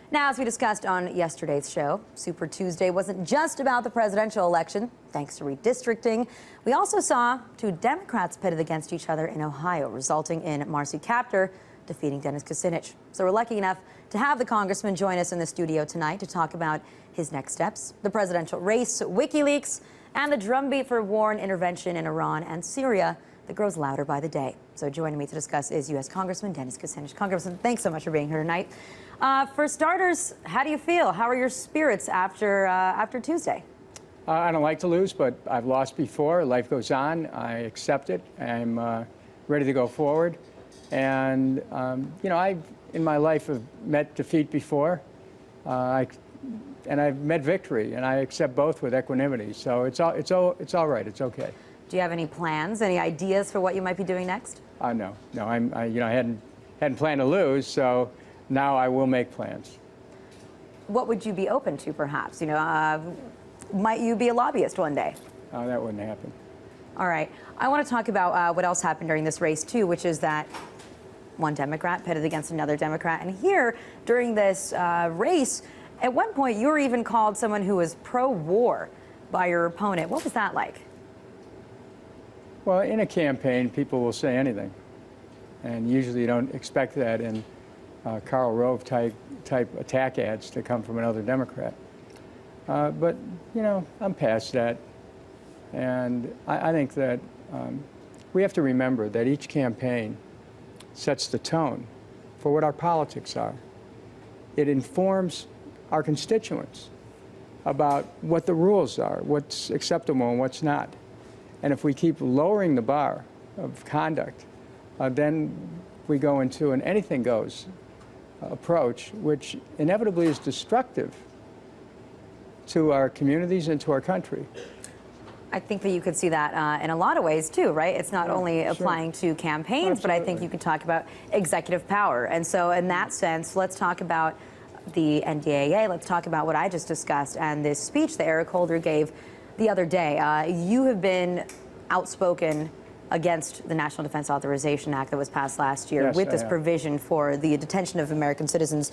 Now, as we discussed on yesterday's show, Super Tuesday wasn't just about the presidential election. Thanks to redistricting, we also saw two Democrats pitted against each other in Ohio, resulting in Marcy Kaptur defeating Dennis Kucinich. So we're lucky enough to have the congressman join us in the studio tonight to talk about his next steps, the presidential race, WikiLeaks, and the drumbeat for war and intervention in Iran and Syria that grows louder by the day. So joining me to discuss is U.S. Congressman Dennis Kucinich. Congressman, thanks so much for being here tonight. For starters, how do you feel? How are your spirits after Tuesday? I don't like to lose, but I've lost before. Life goes on. I accept it. I'm ready to go forward. And, you know, I've, in my life, have met defeat before. And I've met victory, and I accept both with equanimity. So it's all right. It's okay. Do you have any plans, any ideas for what you might be doing next? No. I hadn't planned to lose, so now I will make plans. What would you be open to, perhaps? You know, might you be a lobbyist one day? That wouldn't happen. All right. I want to talk about what else happened during this race, too, which is that one Democrat pitted against another Democrat. And here, during this race, at one point, you were even called someone who was pro-war by your opponent. What was that like? Well, in a campaign, people will say anything. And usually you don't expect that in Karl Rove type attack ads to come from another Democrat. But, you know, I'm past that. And I think that we have to remember that each campaign sets the tone for what our politics are. It informs our constituents about what the rules are, what's acceptable and what's not. And if we keep lowering the bar of conduct, then we go into an anything goes approach, which inevitably is destructive to our communities and to our country. I think that you could see that in a lot of ways, too, right? It's not only applying to campaigns, but I think you could talk about executive power. And so in that sense, let's talk about the NDAA. Let's talk about what I just discussed and this speech that Eric Holder gave the other day. You have been outspoken against the National Defense Authorization Act that was passed last year with this provision for the detention of American citizens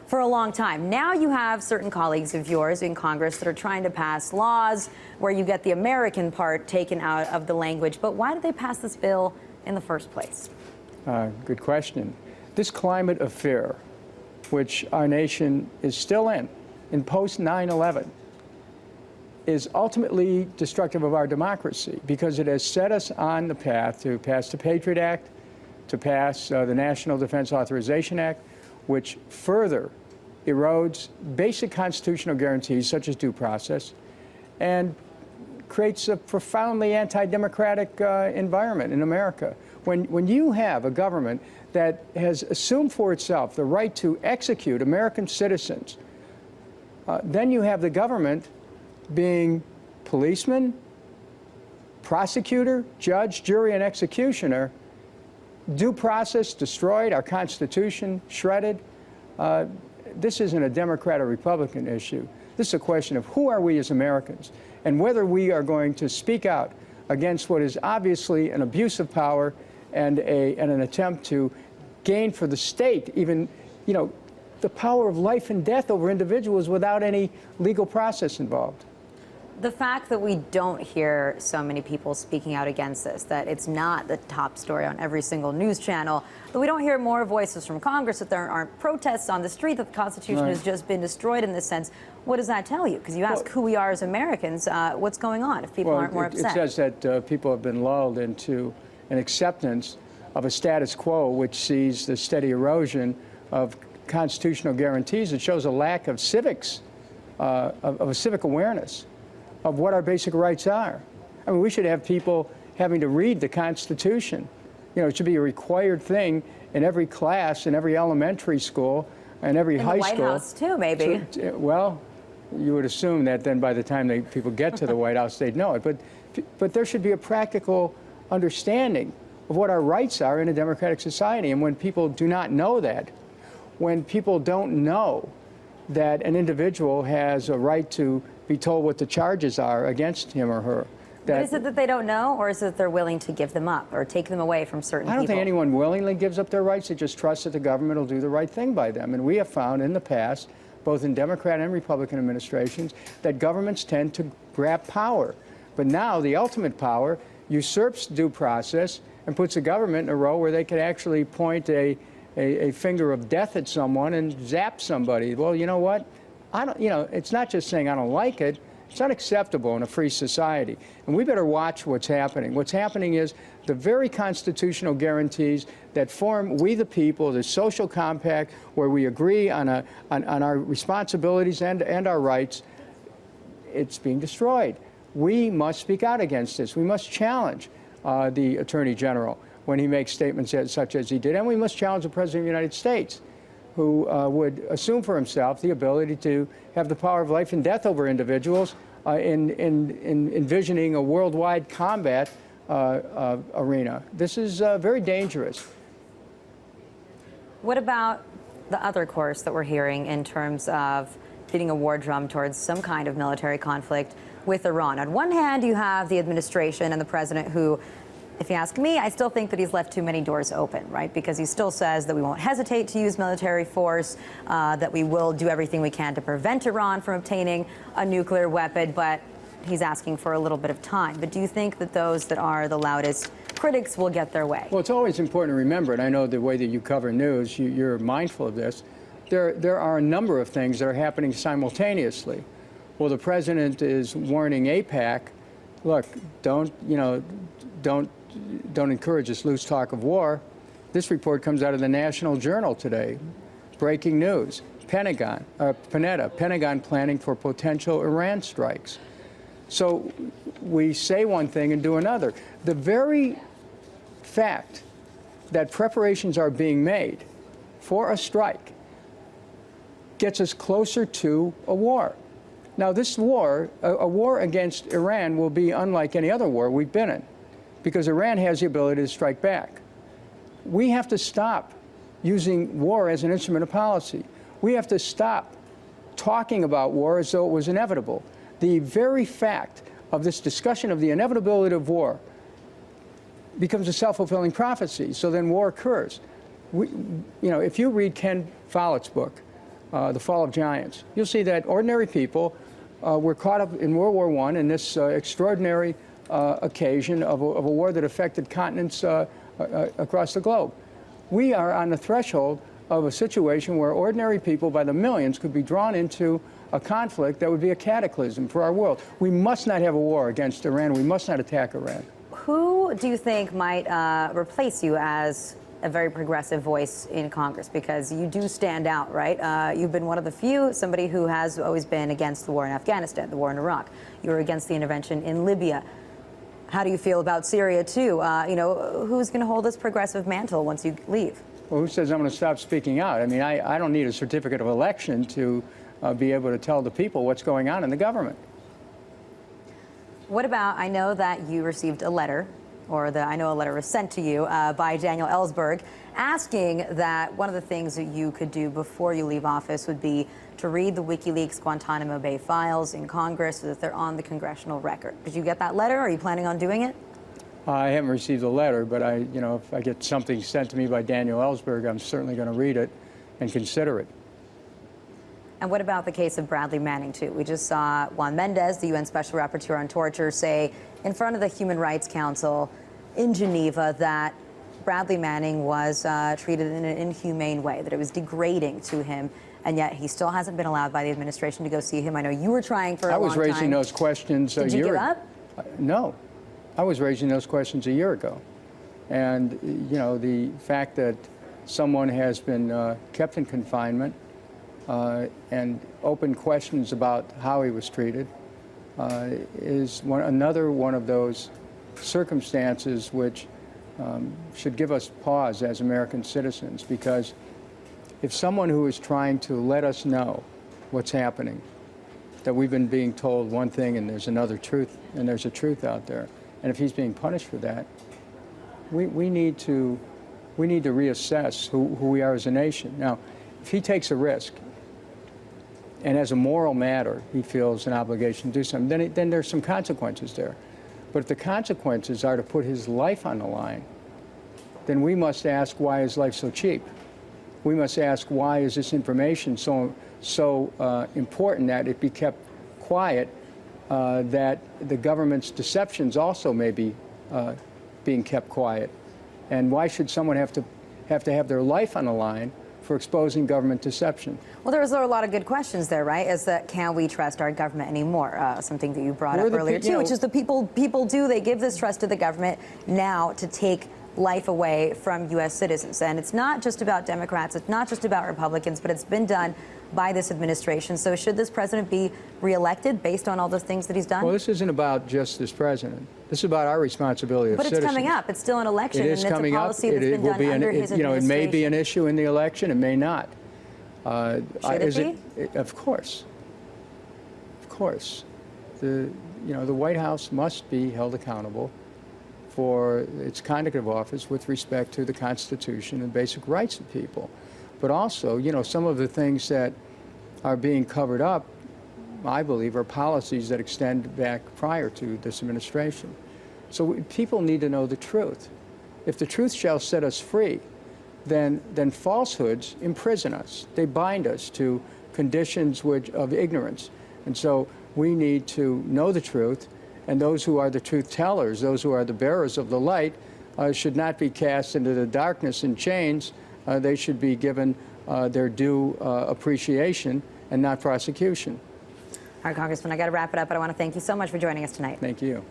for a long time. Now you have certain colleagues of yours in Congress that are trying to pass laws where you get the American part taken out of the language. But why did they pass this bill in the first place? Good question. This climate of fear, which our nation is still in post 9/11, is ultimately destructive of our democracy because it has set us on the path to pass the Patriot Act, to pass the National Defense Authorization Act, which further erodes basic constitutional guarantees such as due process and creates a profoundly anti-democratic environment in America. When you have a government that has assumed for itself the right to execute American citizens, then you have the government being policeman, prosecutor, judge, jury, and executioner, due process destroyed, our Constitution shredded. This isn't a Democrat or Republican issue. This is a question of who are we as Americans and whether we are going to speak out against what is obviously an abuse of power and an attempt to gain for the state even, you know, the power of life and death over individuals without any legal process involved. The fact that we don't hear so many people speaking out against this, that it's not the top story on every single news channel, that we don't hear more voices from Congress, that there aren't protests on the street, that the Constitution has just been destroyed in this sense, what does that tell you? Because you ask who we are as Americans, what's going on if people aren't more upset? It says that people have been lulled into an acceptance of a status quo which sees the steady erosion of constitutional guarantees. It shows a lack of civics, of a civic awareness of what our basic rights are. I mean, we should have people having to read the Constitution. You know, it should be a required thing in every class, in every elementary school, and every high school. In the White House, too, maybe. Well, you would assume that then by the time people get to the White House, they'd know it. But there should be a practical understanding of what our rights are in a democratic society. And when people do not know that, when people don't know that an individual has a right to be told what the charges are against him or her, But is it that they don't know, or is it that they're willing to give them up or take them away from certain people? I don't think anyone willingly gives up their rights. They just trust that the government will do the right thing by them. And we have found in the past, both in Democrat and Republican administrations, that governments tend to grab power. But now the ultimate power usurps due process and puts the government in a row where they could actually point a finger of death at someone and zap somebody. Well, you know what? It's not just saying I don't like it. It's unacceptable in a free society. And we better watch what's happening. What's happening is the very constitutional guarantees that form we the people, the social compact, where we agree on our responsibilities and our rights, it's being destroyed. We must speak out against this. We must challenge the Attorney General when he makes statements such as he did. And we must challenge the President of the United States, who would assume for himself the ability to have the power of life and death over individuals in envisioning a worldwide combat arena. This is very dangerous. What about the other course that we're hearing in terms of beating a war drum towards some kind of military conflict with Iran? On one hand, you have the administration and the president who, if you ask me, I still think that he's left too many doors open, right? Because he still says that we won't hesitate to use military force, that we will do everything we can to prevent Iran from obtaining a nuclear weapon, but he's asking for a little bit of time. But do you think that those that are the loudest critics will get their way? Well, it's always important to remember, and I know the way that you cover news, you're mindful of this, there are a number of things that are happening simultaneously. Well, the president is warning AIPAC, look, don't encourage this loose talk of war. This report comes out of the National Journal today. Breaking news. Pentagon planning for potential Iran strikes. So we say one thing and do another. The very fact that preparations are being made for a strike gets us closer to a war. Now, this war, a war against Iran, will be unlike any other war we've been in, because Iran has the ability to strike back. We have to stop using war as an instrument of policy. We have to stop talking about war as though it was inevitable. The very fact of this discussion of the inevitability of war becomes a self-fulfilling prophecy. So then war occurs. If you read Ken Follett's book, The Fall of Giants, you'll see that ordinary people were caught up in World War I in this extraordinary occasion of a war that affected continents across the globe. We are on the threshold of a situation where ordinary people by the millions could be drawn into a conflict that would be a cataclysm for our world. We must not have a war against Iran. We must not attack Iran. Who do you think might replace you as a very progressive voice in Congress? Because you do stand out, right? You've been one of the few, somebody who has always been against the war in Afghanistan, the war in Iraq. You were against the intervention in Libya. How do you feel about Syria, too? Who's going to hold this progressive mantle once you leave? Well, who says I'm going to stop speaking out? I mean, I don't need a certificate of election to be able to tell the people what's going on in the government. What about, I know that you received a letter, I know a letter was sent to you by Daniel Ellsberg, asking that one of the things that you could do before you leave office would be to read the WikiLeaks Guantanamo Bay files in Congress so that they're on the congressional record. Did you get that letter? Are you planning on doing it? I haven't received a letter, but if I get something sent to me by Daniel Ellsberg, I'm certainly going to read it and consider it. And what about the case of Bradley Manning, too? We just saw Juan Mendez, the UN Special Rapporteur on Torture, say in front of the Human Rights Council in Geneva that Bradley Manning was treated in an inhumane way, that it was degrading to him, and yet he still hasn't been allowed by the administration to go see him. I know you were trying for a long time. I was raising those questions a year ago. Did you give up? No. I was raising those questions a year ago. And, the fact that someone has been kept in confinement and open questions about how he was treated is another one of those circumstances which should give us pause as American citizens, because if someone who is trying to let us know what's happening, that we've been being told one thing and there's another truth, and there's a truth out there, and if he's being punished for that, we need to reassess who we are as a nation. Now, if he takes a risk, and as a moral matter, he feels an obligation to do something, then there's some consequences there. But if the consequences are to put his life on the line, then we must ask, why is life so cheap? We must ask, why is this information so important that it be kept quiet, that the government's deceptions also may be being kept quiet? And why should someone have to have their life on the line for exposing government deception? Well, there are a lot of good questions there, right? Is that, can we trust our government anymore? Something that you brought up earlier too, which is the people do, they give this trust to the government now to take life away from U.S. citizens. And it's not just about Democrats, it's not just about Republicans, but it's been done by this administration. So should this president be reelected based on all those things that he's done? Well, this isn't about just this president. This is about our responsibility as citizens. But it's coming up. It's still an election, it is and coming it's a policy that's been done under his administration. It may be an issue in the election, it may not. Should it be? Of course. Of course. The White House must be held accountable for its conduct of office with respect to the Constitution and basic rights of people. But also, some of the things that are being covered up, I believe, are policies that extend back prior to this administration. So people need to know the truth. If the truth shall set us free, then falsehoods imprison us. They bind us to conditions of ignorance. And so we need to know the truth, and those who are the truth tellers, those who are the bearers of the light, should not be cast into the darkness and chains. They should be given their due appreciation and not prosecution. All right, Congressman, I got to wrap it up, but I want to thank you so much for joining us tonight. Thank you.